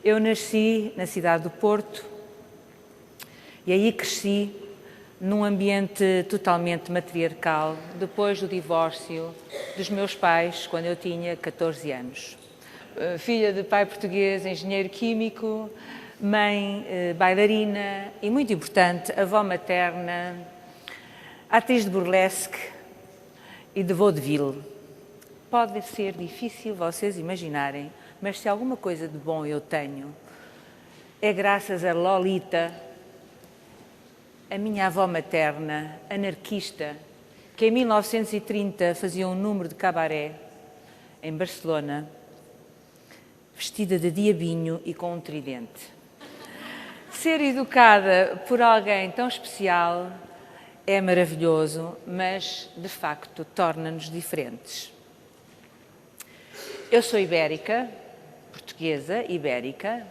Eu nasci na cidade do Porto e aí cresci num ambiente totalmente matriarcal, depois do divórcio dos meus pais, quando eu tinha 14 anos. Filha de pai português, engenheiro químico, mãe bailarina e, muito importante, avó materna, atriz de burlesque e de vaudeville. Pode ser difícil vocês imaginarem, mas se alguma coisa de bom eu tenho, é graças a Lolita, a minha avó materna, anarquista, que em 1930 fazia um número de cabaré em Barcelona, vestida de diabinho e com um tridente. Ser educada por alguém tão especial é maravilhoso, mas de facto torna-nos diferentes. Eu sou ibérica, portuguesa, ibérica,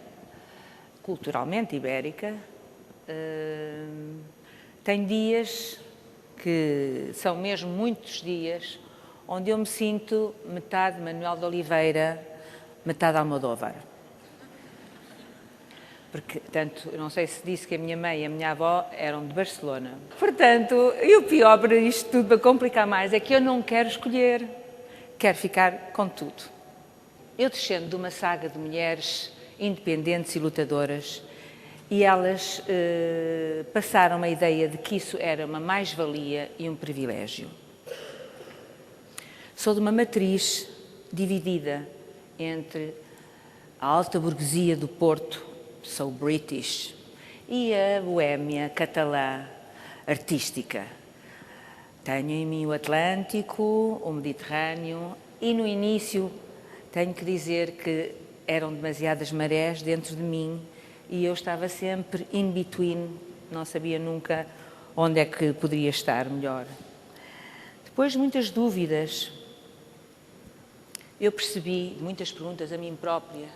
culturalmente ibérica. Tenho dias, que são mesmo muitos dias, onde eu me sinto metade Manuel de Oliveira, metade Almodóvar. Porque, tanto, não sei se disse que a minha mãe e a minha avó eram de Barcelona. Portanto, e o pior para isto tudo, para complicar mais, é que eu não quero escolher, quero ficar com tudo. Eu descendo de uma saga de mulheres independentes e lutadoras, e elas passaram a ideia de que isso era uma mais-valia e um privilégio. Sou de uma matriz dividida entre a alta burguesia do Porto, sou British, e a boémia catalã artística. Tenho em mim o Atlântico, o Mediterrâneo, e no início tenho que dizer que eram demasiadas marés dentro de mim e eu estava sempre in between, não sabia nunca onde é que poderia estar melhor. Depois de muitas dúvidas, eu percebi muitas perguntas a mim própria,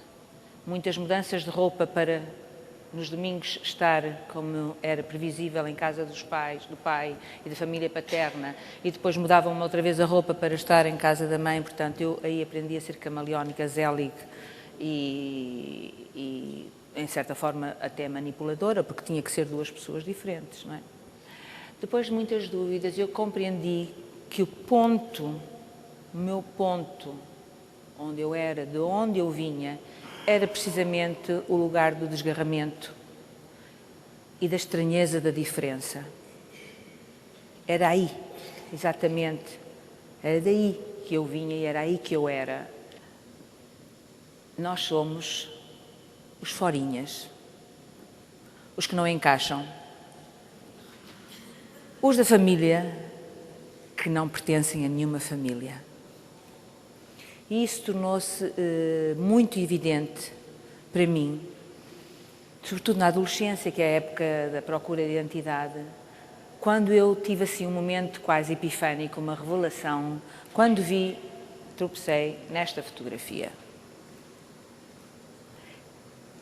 muitas mudanças de roupa para nos domingos estar, como era previsível, em casa dos pais, do pai e da família paterna, e depois mudavam-me outra vez a roupa para estar em casa da mãe, portanto eu aí aprendi a ser camaleónica, zélig e em certa forma até manipuladora, porque tinha que ser duas pessoas diferentes, não é? Depois de muitas dúvidas, eu compreendi que o meu ponto, onde eu era, de onde eu vinha, era precisamente o lugar do desgarramento e da estranheza da diferença. Era aí, exatamente, era daí que eu vinha e era aí que eu era. Nós somos os forinhas, os que não encaixam, os da família que não pertencem a nenhuma família. E isso tornou-se muito evidente para mim, sobretudo na adolescência, que é a época da procura de identidade, quando eu tive assim um momento quase epifânico, uma revelação, quando tropecei nesta fotografia.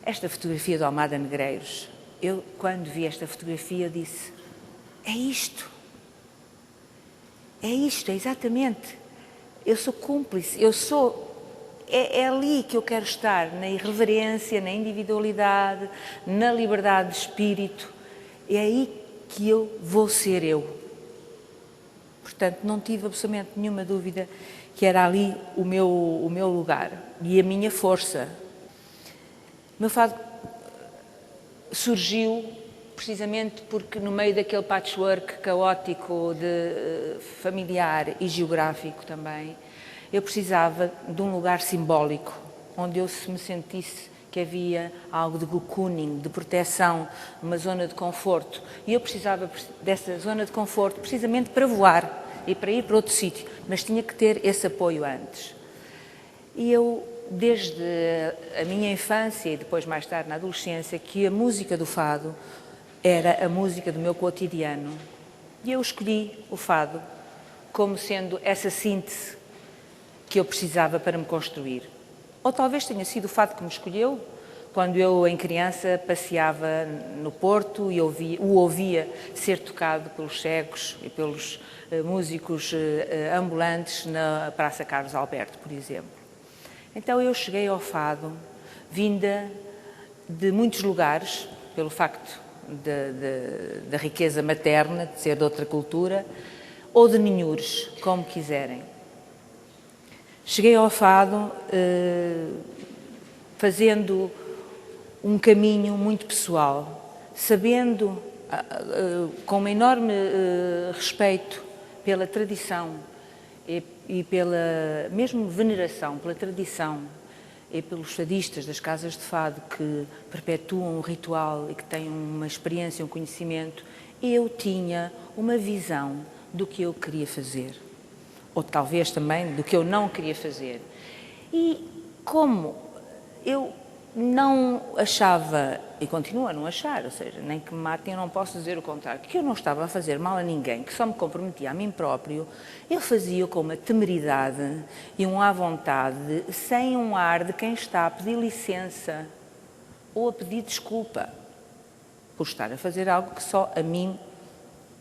Esta fotografia do Almada Negreiros, eu quando vi esta fotografia disse, é isto, é exatamente. Eu sou cúmplice, é ali que eu quero estar, na irreverência, na individualidade, na liberdade de espírito, é aí que eu vou ser eu. Portanto, não tive absolutamente nenhuma dúvida que era ali o meu lugar e a minha força. O meu fado surgiu precisamente porque no meio daquele patchwork caótico familiar e geográfico também, eu precisava de um lugar simbólico, onde eu me sentisse que havia algo de cocooning, de proteção, uma zona de conforto. E eu precisava dessa zona de conforto precisamente para voar e para ir para outro sítio, mas tinha que ter esse apoio antes. E eu, desde a minha infância e depois mais tarde na adolescência, que a música do fado era a música do meu cotidiano. E eu escolhi o fado como sendo essa síntese que eu precisava para me construir. Ou talvez tenha sido o fado que me escolheu, quando eu, em criança, passeava no Porto e o ouvia ser tocado pelos cegos e pelos músicos ambulantes na Praça Carlos Alberto, por exemplo. Então eu cheguei ao fado, vinda de muitos lugares, pelo facto da riqueza materna, de ser de outra cultura, ou de ninhures, como quiserem. Cheguei ao fado fazendo um caminho muito pessoal, sabendo, com um enorme respeito pela tradição e pela mesmo veneração pela tradição e pelos fadistas das casas de fado que perpetuam o ritual e que têm uma experiência, um conhecimento, eu tinha uma visão do que eu queria fazer, ou talvez também do que eu não queria fazer. E como eu não achava, e continuo a não achar, ou seja, nem que me matem, eu não posso dizer o contrário, que eu não estava a fazer mal a ninguém, que só me comprometia a mim próprio, eu fazia com uma temeridade e um à vontade, sem um ar de quem está a pedir licença ou a pedir desculpa por estar a fazer algo que só a mim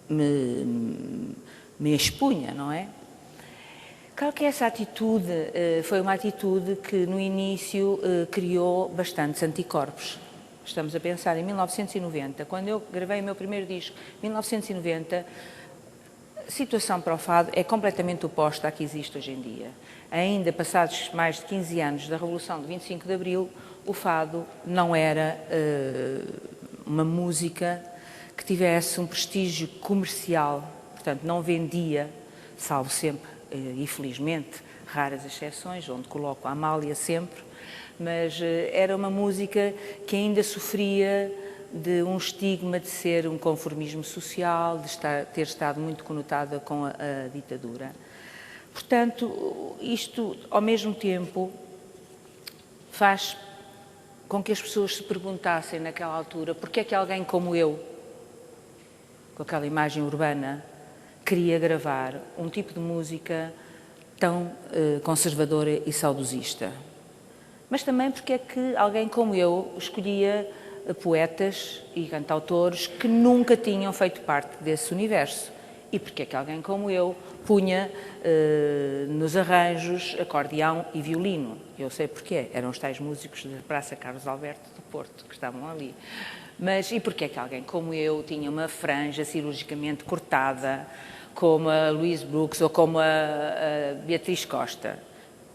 me expunha, não é? Claro que essa atitude foi uma atitude que no início criou bastantes anticorpos. Estamos a pensar em 1990, quando eu gravei o meu primeiro disco, 1990, a situação para o fado é completamente oposta à que existe hoje em dia. Ainda passados mais de 15 anos da Revolução de 25 de Abril, o fado não era uma música que tivesse um prestígio comercial, portanto não vendia, salvo sempre, infelizmente, raras exceções, onde coloco a Amália sempre, mas era uma música que ainda sofria de um estigma de ser um conformismo social, de ter estado muito conotada com a ditadura. Portanto, isto, ao mesmo tempo, faz com que as pessoas se perguntassem naquela altura porque é que alguém como eu, com aquela imagem urbana, queria gravar um tipo de música tão conservadora e saudosista. Mas também porque é que alguém como eu escolhia poetas e cantautores que nunca tinham feito parte desse universo. E porque é que alguém como eu punha nos arranjos acordeão e violino. Eu sei porquê, eram os tais músicos da Praça Carlos Alberto do Porto que estavam ali. Mas e porque é que alguém como eu tinha uma franja cirurgicamente cortada, como a Louise Brooks ou como a Beatriz Costa?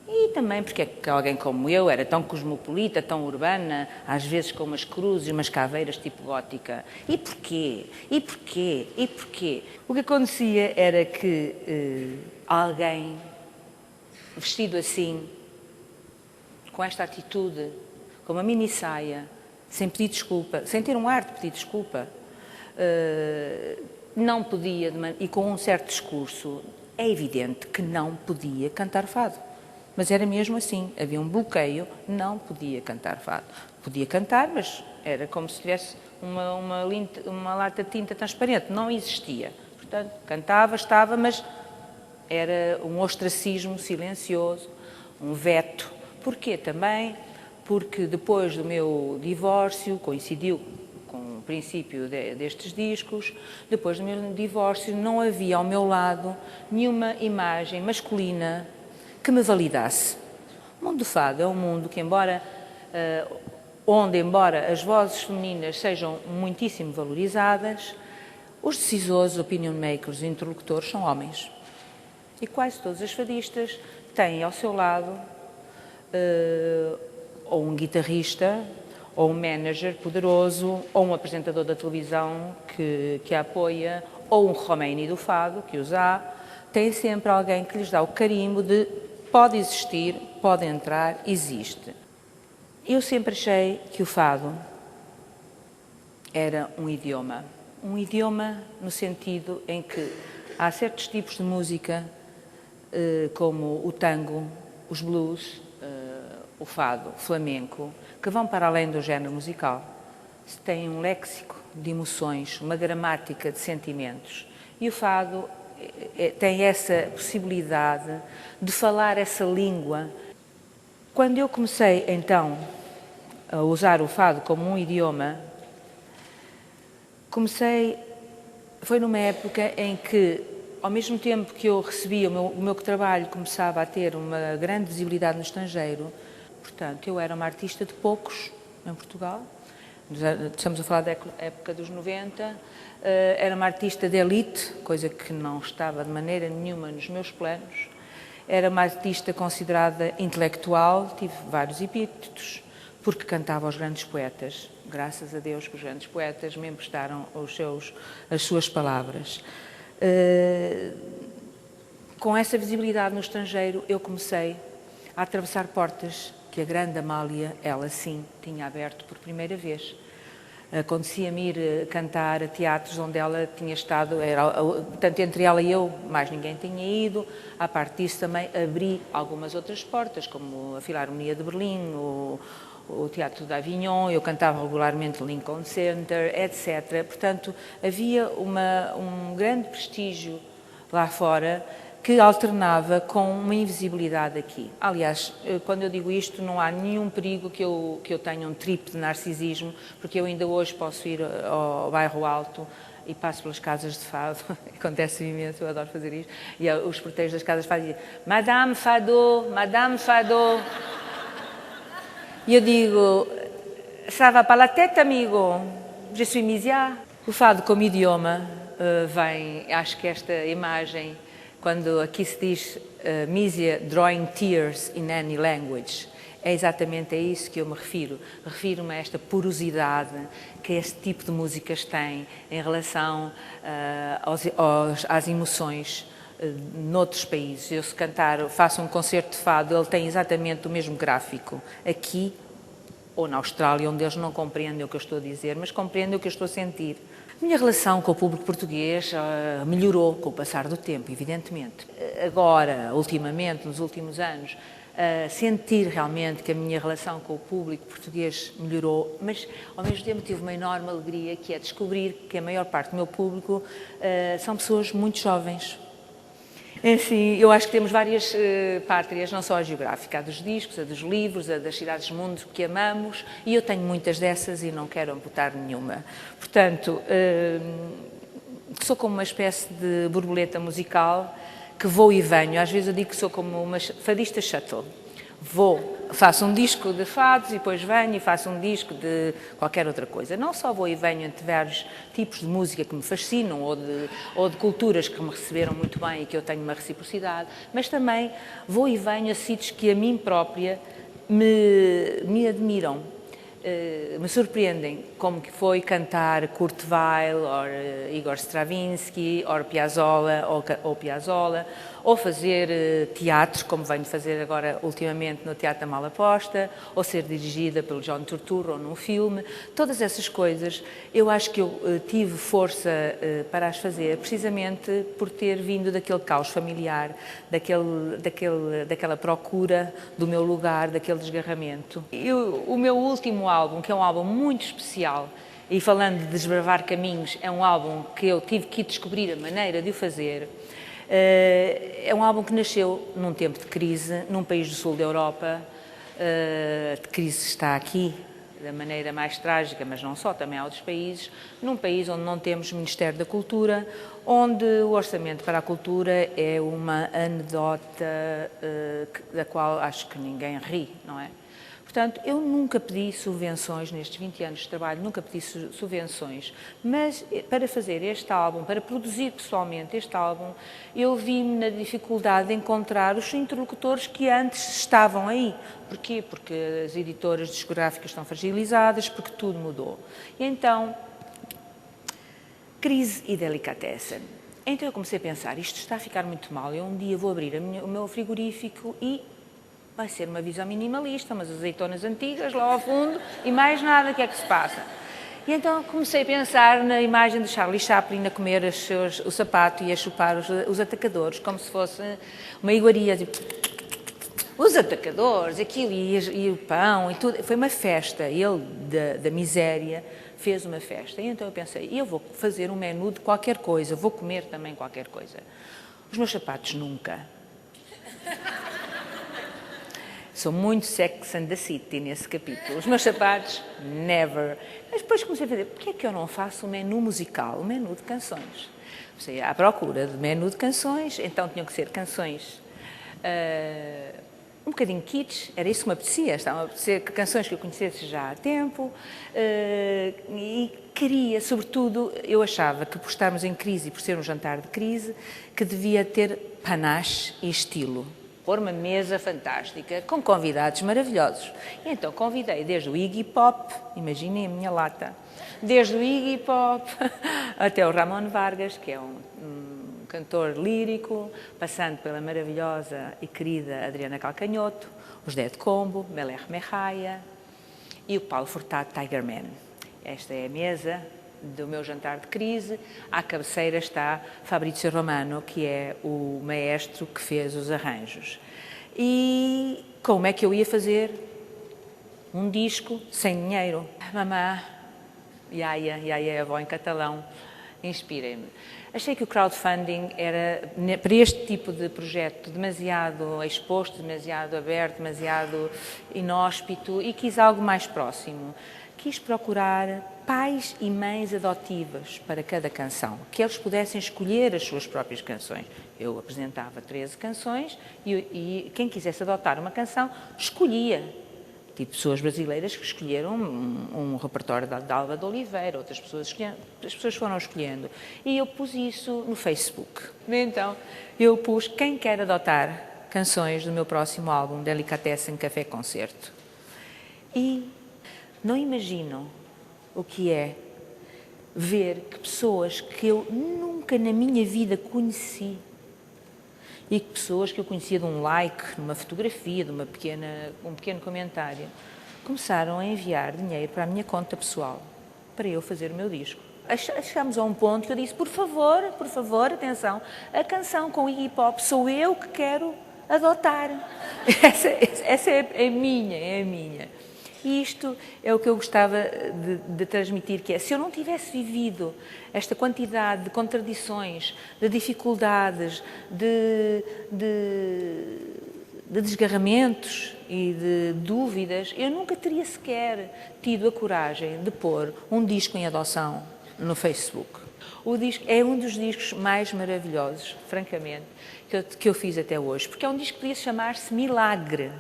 E também porque é que alguém como eu era tão cosmopolita, tão urbana, às vezes com umas cruzes e umas caveiras tipo gótica. E porquê? E porquê? E porquê? O que acontecia era que alguém vestido assim, com esta atitude, com uma mini saia, sem pedir desculpa, sem ter um ar de pedir desculpa, não podia, e com um certo discurso, é evidente que não podia cantar fado. Mas era mesmo assim, havia um bloqueio, não podia cantar fado. Podia cantar, mas era como se tivesse uma lata de tinta transparente, não existia. Portanto, cantava, estava, mas era um ostracismo silencioso, um veto. Porquê também? Porque depois do meu divórcio, coincidiu com o princípio destes discos, depois do meu divórcio não havia ao meu lado nenhuma imagem masculina que me validasse. O mundo do fado é um mundo que, embora as vozes femininas sejam muitíssimo valorizadas, os decisores, opinion makers e interlocutores são homens. E quase todos os fadistas têm ao seu lado ou um guitarrista, ou um manager poderoso, ou um apresentador da televisão que a apoia, ou um Khomeini do fado, que os há. Tem sempre alguém que lhes dá o carimbo de pode existir, pode entrar, existe. Eu sempre achei que o fado era um idioma no sentido em que há certos tipos de música, como o tango, os blues, o fado, o flamenco, que vão para além do género musical. Têm um léxico de emoções, uma gramática de sentimentos. E o fado tem essa possibilidade de falar essa língua. Quando eu comecei, então, a usar o fado como um idioma, foi numa época em que, ao mesmo tempo que eu recebia, o meu trabalho começava a ter uma grande visibilidade no estrangeiro, portanto, eu era uma artista de poucos em Portugal, estamos a falar da época dos 90, era uma artista de elite, coisa que não estava de maneira nenhuma nos meus planos. Era uma artista considerada intelectual, tive vários epítetos, porque cantava aos grandes poetas. Graças a Deus que os grandes poetas me emprestaram as suas palavras. Com essa visibilidade no estrangeiro, eu comecei a atravessar portas que a grande Amália, ela sim, tinha aberto por primeira vez. Acontecia-me ir cantar a teatros onde ela tinha estado, tanto entre ela e eu, mais ninguém tinha ido. À parte disso, também abri algumas outras portas, como a Filarmonia de Berlim, o Teatro de Avignon, eu cantava regularmente no Lincoln Center, etc. Portanto, havia um grande prestígio lá fora que alternava com uma invisibilidade aqui. Aliás, quando eu digo isto, não há nenhum perigo que eu tenha um trip de narcisismo, porque eu ainda hoje posso ir ao Bairro Alto e passo pelas casas de fado, acontece imenso, eu adoro fazer isto, e os porteiros das casas de fado dizem Madame Fado, Madame Fado. E eu digo, ça va pas la tête, amigo, je suis Misia. O fado como idioma vem, acho que esta imagem, quando aqui se diz Misia drawing tears in any language, é exatamente a isso que eu me refiro. Refiro-me a esta porosidade que este tipo de músicas tem em relação às emoções noutros países. Eu, se cantar, faço um concerto de fado, ele tem exatamente o mesmo gráfico aqui ou na Austrália, onde eles não compreendem o que eu estou a dizer, mas compreendem o que eu estou a sentir. A minha relação com o público português melhorou com o passar do tempo, evidentemente. Agora, ultimamente, nos últimos anos, sentir realmente que a minha relação com o público português melhorou, mas ao mesmo tempo tive uma enorme alegria, que é descobrir que a maior parte do meu público são pessoas muito jovens. Assim, eu acho que temos várias pátrias, não só a geográfica, a dos discos, a dos livros, a das cidades do mundo que amamos, e eu tenho muitas dessas e não quero amputar nenhuma. Portanto, sou como uma espécie de borboleta musical que vou e venho. Às vezes eu digo que sou como uma fadista shuttle. Faço um disco de fados e depois venho e faço um disco de qualquer outra coisa. Não só vou e venho entre vários tipos de música que me fascinam ou de culturas que me receberam muito bem e que eu tenho uma reciprocidade, mas também vou e venho a sítios que a mim própria me admiram, me surpreendem, como que foi cantar Kurt Weill, ou Igor Stravinsky, ou Piazzolla, ou fazer teatro, como venho fazer agora ultimamente no Teatro da Malaposta, ou ser dirigida pelo John Turturro num filme. Todas essas coisas, eu acho que eu tive força para as fazer, precisamente por ter vindo daquele caos familiar, daquela procura do meu lugar, daquele desgarramento. O meu último álbum, que é um álbum muito especial, e falando de desbravar caminhos, é um álbum que eu tive que descobrir a maneira de o fazer. É um álbum que nasceu num tempo de crise, num país do sul da Europa. A crise está aqui da maneira mais trágica, mas não só, também há outros países. Num país onde não temos Ministério da Cultura, onde o orçamento para a cultura é uma anedota da qual acho que ninguém ri, não é? Portanto, eu nunca pedi subvenções, nestes 20 anos de trabalho, nunca pedi subvenções, mas para fazer este álbum, para produzir pessoalmente este álbum, eu vi-me na dificuldade de encontrar os interlocutores que antes estavam aí. Porquê? Porque as editoras discográficas estão fragilizadas, porque tudo mudou. E então, crise e delicatessen. Então eu comecei a pensar, isto está a ficar muito mal, eu um dia vou abrir o meu frigorífico e vai ser uma visão minimalista, umas azeitonas antigas lá ao fundo e mais nada, o que é que se passa? E então comecei a pensar na imagem de Charlie Chaplin a comer o sapato e a chupar os atacadores, como se fosse uma iguaria. Tipo, os atacadores, aquilo e o pão e tudo. Foi uma festa. Ele, da miséria, fez uma festa. E então eu pensei, eu vou fazer um menu de qualquer coisa, vou comer também qualquer coisa. Os meus sapatos nunca. Sou muito Sex and the City nesse capítulo. Os meus sapatos, never. Mas depois comecei a fazer, porquê é que eu não faço um menu musical, um menu de canções? Comecei à procura de menu de canções, então tinham que ser canções um bocadinho kitsch, era isso que me apetecia, estava a apetecer canções que eu conhecesse já há tempo e queria, sobretudo, eu achava que por estarmos em crise e por ser um jantar de crise, que devia ter panache e estilo. Pôr uma mesa fantástica, com convidados maravilhosos. E então convidei desde o Iggy Pop, imaginem a minha lata, desde o Iggy Pop até o Ramon Vargas, que é um cantor lírico, passando pela maravilhosa e querida Adriana Calcanhoto, os Dead Combo, Meler Merraia e o Paulo Furtado Tigerman. Esta é a mesa do meu jantar de crise. À cabeceira está Fabrizio Romano, que é o maestro que fez os arranjos. E como é que eu ia fazer um disco sem dinheiro? Mamã, Yaya é a avó em catalão, inspirem-me. Achei que o crowdfunding era, para este tipo de projeto, demasiado exposto, demasiado aberto, demasiado inóspito e quis algo mais próximo. Quis procurar pais e mães adotivas para cada canção, que eles pudessem escolher as suas próprias canções. Eu apresentava 13 canções e quem quisesse adotar uma canção escolhia. Tipo pessoas brasileiras que escolheram um repertório de Alva de Oliveira, outras pessoas escolheram, as pessoas foram escolhendo. E eu pus isso no Facebook. Então, eu pus quem quer adotar canções do meu próximo álbum, Delicatessen Café Concerto. E não imaginam o que é ver que pessoas que eu nunca na minha vida conheci e que pessoas que eu conhecia de um like, numa fotografia, de um pequeno comentário, começaram a enviar dinheiro para a minha conta pessoal, para eu fazer o meu disco. Chegámos a um ponto que eu disse, por favor, atenção, a canção com Iggy Pop sou eu que quero adotar. Essa é a minha. E isto é o que eu gostava de transmitir, que é, se eu não tivesse vivido esta quantidade de contradições, de dificuldades, de desgarramentos e de dúvidas, eu nunca teria sequer tido a coragem de pôr um disco em adoção no Facebook. O disco é um dos discos mais maravilhosos, francamente, que eu fiz até hoje, porque é um disco que podia chamar-se Milagre.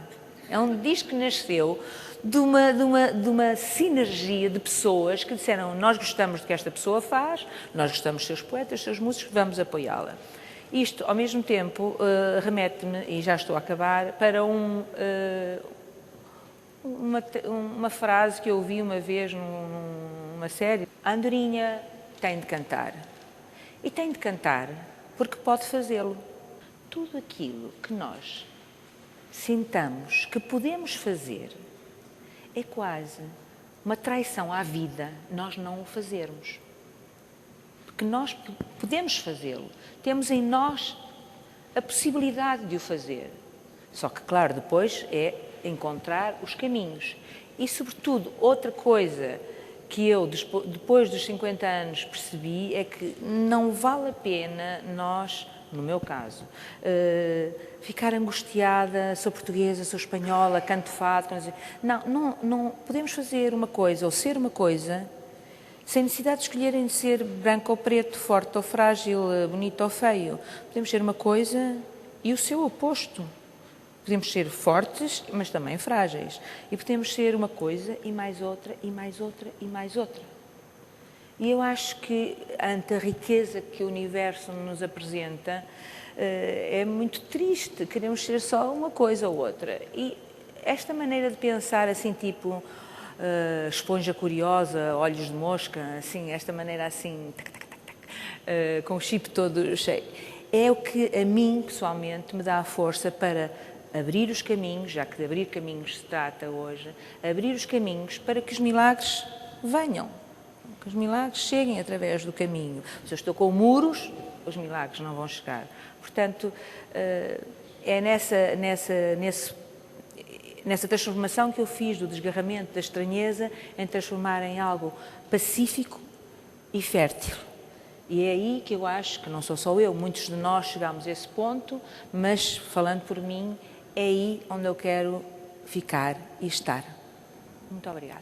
É um disco que nasceu de uma sinergia de pessoas que disseram, nós gostamos do que esta pessoa faz, nós gostamos dos seus poetas, dos seus músicos, vamos apoiá-la. Isto, ao mesmo tempo, remete-me, e já estou a acabar, para uma frase que eu ouvi uma vez numa série. A andorinha tem de cantar. E tem de cantar porque pode fazê-lo. Tudo aquilo que nós sintamos que podemos fazer é quase uma traição à vida nós não o fazermos. Porque nós podemos fazê-lo, temos em nós a possibilidade de o fazer. Só que, claro, depois é encontrar os caminhos. E, sobretudo, outra coisa que eu, depois dos 50 anos, percebi é que não vale a pena nós, no meu caso, ficar angustiada, sou portuguesa, sou espanhola, canto fado. Não podemos fazer uma coisa ou ser uma coisa sem necessidade de escolherem de ser branco ou preto, forte ou frágil, bonito ou feio. Podemos ser uma coisa e o seu oposto. Podemos ser fortes, mas também frágeis. E podemos ser uma coisa e mais outra, e mais outra, e mais outra. E eu acho que, ante a riqueza que o universo nos apresenta, é muito triste, queremos ser só uma coisa ou outra. E esta maneira de pensar, assim, tipo, esponja curiosa, olhos de mosca, assim, esta maneira assim, com o chip todo cheio, é o que a mim, pessoalmente, me dá a força para abrir os caminhos, já que de abrir caminhos se trata hoje, abrir os caminhos para que os milagres venham. Que os milagres cheguem através do caminho. Se eu estou com muros, os milagres não vão chegar. Portanto, é nessa transformação que eu fiz do desgarramento, da estranheza, em transformar em algo pacífico e fértil. E é aí que eu acho que não sou só eu, muitos de nós chegamos a esse ponto, mas, falando por mim, é aí onde eu quero ficar e estar. Muito obrigada.